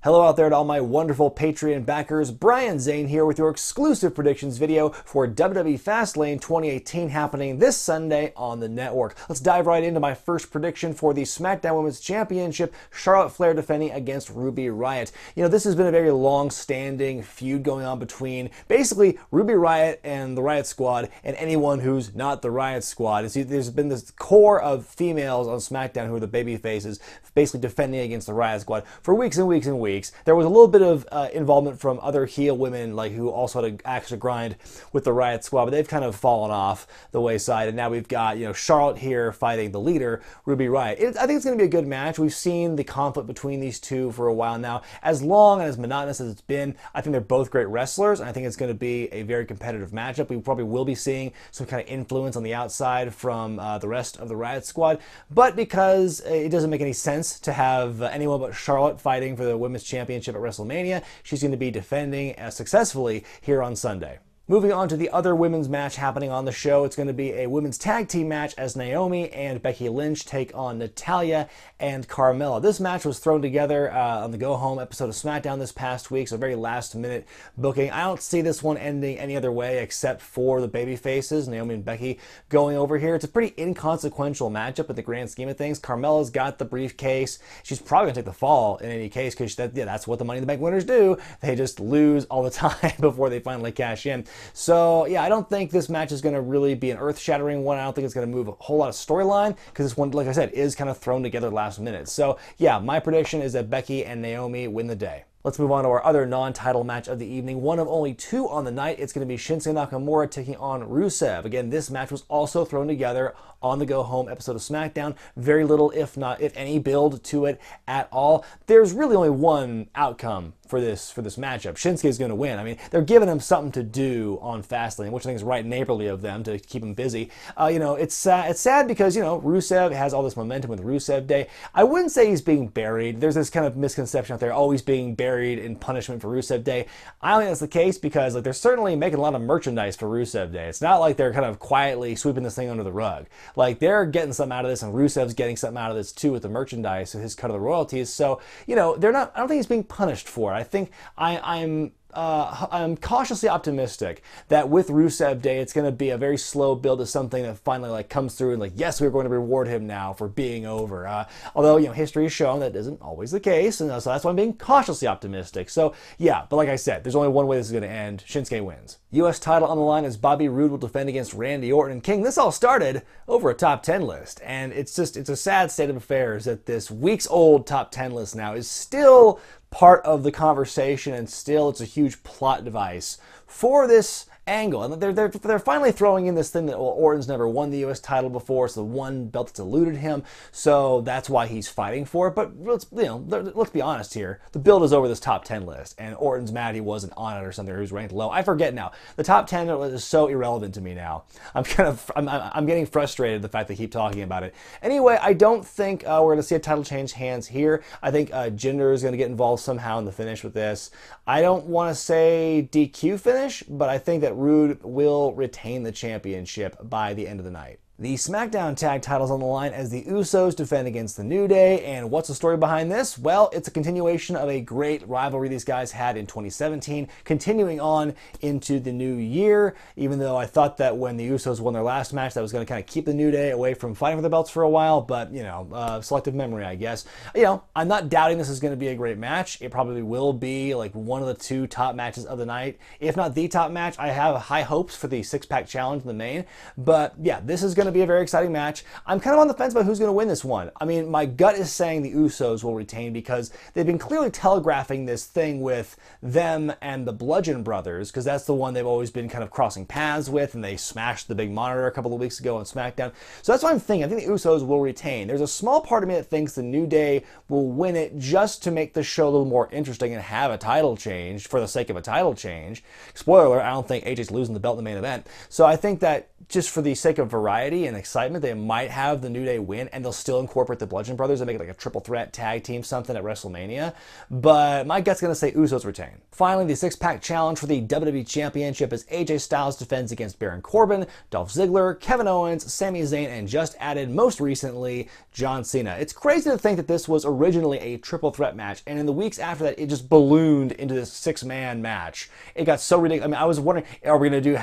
Hello out there to all my wonderful Patreon backers. Brian Zane here with your exclusive predictions video for WWE Fastlane 2018 happening this Sunday on the network. Let's dive right into my first prediction for the SmackDown Women's Championship, Charlotte Flair defending against Ruby Riott. You know, this has been a very long-standing feud going on between basically Ruby Riott and the Riott Squad and anyone who's not the Riott Squad. There's been this core of females on SmackDown who are the baby faces basically defending against the Riott Squad for weeks and weeks and weeks. There was a little bit of involvement from other heel women, like who also had to actually grind with the Riott Squad, but they've kind of fallen off the wayside. And now we've got Charlotte here fighting the leader, Ruby Riott. I think it's going to be a good match. We've seen the conflict between these two for a while now. As long and as monotonous as it's been, I think they're both great wrestlers, and I think it's going to be a very competitive matchup. We probably will be seeing some kind of influence on the outside from the rest of the Riott Squad, but because it doesn't make any sense to have anyone but Charlotte fighting for the Women's Championship at WrestleMania, she's going to be defending successfully here on Sunday. Moving on to the other women's match happening on the show, it's going to be a women's tag team match as Naomi and Becky Lynch take on Natalya and Carmella. This match was thrown together on the Go Home episode of SmackDown this past week, so very last minute booking. I don't see this one ending any other way except for the baby faces, Naomi and Becky, going over here. It's a pretty inconsequential matchup in the grand scheme of things. Carmella's got the briefcase. She's probably going to take the fall in any case because that's what the Money in the Bank winners do. They just lose all the time before they finally cash in. So, yeah, I don't think this match is going to really be an earth-shattering one. I don't think it's going to move a whole lot of storyline because this one, like I said, is kind of thrown together last minute. So, yeah, my prediction is that Becky and Naomi win the day. Let's move on to our other non-title match of the evening, one of only two on the night. It's going to be Shinsuke Nakamura taking on Rusev. Again, this match was also thrown together on the Go Home episode of SmackDown. Very little, if any, build to it at all. There's really only one outcome for this matchup. Shinsuke is going to win. I mean, they're giving him something to do on Fastlane, which I think is right neighborly of them to keep him busy. It's sad because, Rusev has all this momentum with Rusev Day. I wouldn't say he's being buried. There's this kind of misconception out there, oh, he's being buried in punishment for Rusev Day. I don't think that's the case because they're certainly making a lot of merchandise for Rusev Day. It's not like they're kind of quietly sweeping this thing under the rug. Like, they're getting something out of this, and Rusev's getting something out of this too with the merchandise, his cut of the royalties. So, they're not. I don't think he's being punished for it. I think I'm cautiously optimistic that with Rusev Day, it's going to be a very slow build to something that finally comes through and yes, we're going to reward him now for being over. Although history has shown that isn't always the case, and so that's why I'm being cautiously optimistic. So yeah, but like I said, there's only one way this is going to end. Shinsuke wins. U.S. title on the line as Bobby Roode will defend against Randy Orton. And King, this all started over a top 10 list, and it's a sad state of affairs that this weeks old top 10 list now is still part of the conversation, and still it's a huge plot device for this angle. And they're finally throwing in this thing that Orton's never won the U.S. title before. It's the one belt that's eluded him, so that's why he's fighting for it. But let's be honest here. The build is over this top 10 list, and Orton's mad he wasn't on it or something, or he was ranked low. I forget now. The top 10 is so irrelevant to me now. I'm getting frustrated the fact they keep talking about it. Anyway, I don't think we're going to see a title change hands here. I think Jinder is going to get involved somehow in the finish with this. I don't want to say DQ finish, but I think that Roode will retain the championship by the end of the night. The SmackDown tag titles on the line as the Usos defend against the New Day. And what's the story behind this? Well, it's a continuation of a great rivalry these guys had in 2017, continuing on into the new year, even though I thought that when the Usos won their last match, that was going to kind of keep the New Day away from fighting for the belts for a while, but, selective memory, I guess. I'm not doubting this is going to be a great match. It probably will be one of the two top matches of the night. If not the top match, I have high hopes for the six-pack challenge in the main, but yeah, this is going to be a very exciting match. I'm kind of on the fence about who's going to win this one. I mean, my gut is saying the Usos will retain because they've been clearly telegraphing this thing with them and the Bludgeon Brothers, because that's the one they've always been kind of crossing paths with, and they smashed the big monitor a couple of weeks ago on SmackDown. So that's what I'm thinking. I think the Usos will retain. There's a small part of me that thinks the New Day will win it just to make the show a little more interesting and have a title change for the sake of a title change. Spoiler alert, I don't think AJ's losing the belt in the main event. So I think that just for the sake of variety and excitement, they might have the New Day win, and they'll still incorporate the Bludgeon Brothers and make it like a triple threat tag team something at WrestleMania. But my gut's going to say Usos retain. Finally, the six-pack challenge for the WWE Championship as AJ Styles defends against Baron Corbin, Dolph Ziggler, Kevin Owens, Sami Zayn, and just added most recently, John Cena. It's crazy to think that this was originally a triple threat match, and in the weeks after that, it just ballooned into this six-man match. It got so ridiculous. I mean, I was wondering, are we going to do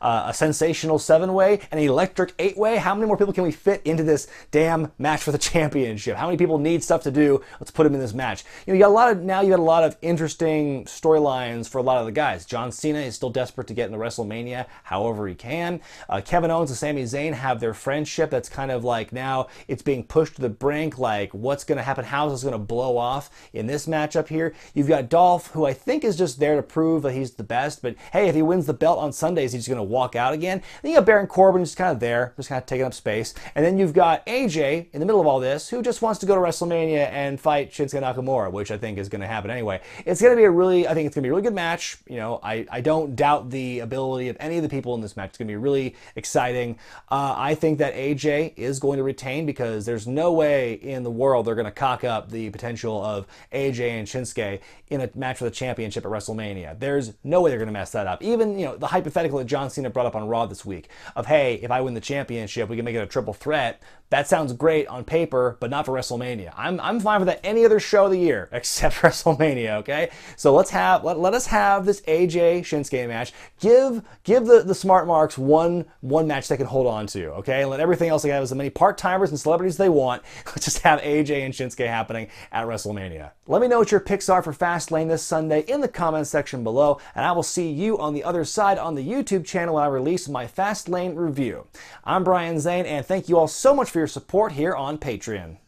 a sensational seven-way, an electric eight-way? How many more people can we fit into this damn match for the championship? How many people need stuff to do? Let's put them in this match. You got a lot of interesting storylines for a lot of the guys. John Cena is still desperate to get into WrestleMania however he can. Kevin Owens and Sami Zayn have their friendship that's kind of like now it's being pushed to the brink, like what's going to happen, how is this going to blow off in this matchup here. You've got Dolph, who I think is just there to prove that he's the best, but hey, if he wins the belt on Sundays, he's going to walk out again. Then you got Baron Corbin, just kind of there, just kind of taking up space. And then you've got AJ in the middle of all this, who just wants to go to WrestleMania and fight Shinsuke Nakamura, which I think is going to happen anyway. It's going to be I think it's going to be a really good match. You know, I don't doubt the ability of any of the people in this match. It's going to be really exciting. I think that AJ is going to retain because there's no way in the world they're going to cock up the potential of AJ and Shinsuke in a match for the championship at WrestleMania. There's no way they're going to mess that up. Even, you know, the hypothetical that John Cena brought up on Raw this week of, hey, if I win the championship, we can make it a triple threat. That sounds great on paper, but not for WrestleMania. I'm fine with that any other show of the year except WrestleMania, okay? So let us have this AJ Shinsuke match. Give the smart marks one match they can hold on to, okay? And let everything else they have as many part-timers and celebrities they want. Let's just have AJ and Shinsuke happening at WrestleMania. Let me know what your picks are for Fastlane this Sunday in the comments section below, and I will see you on the other side on the YouTube channel when I release my Fastlane review. I'm Brian Zane, and thank you all so much for your support here on Patreon.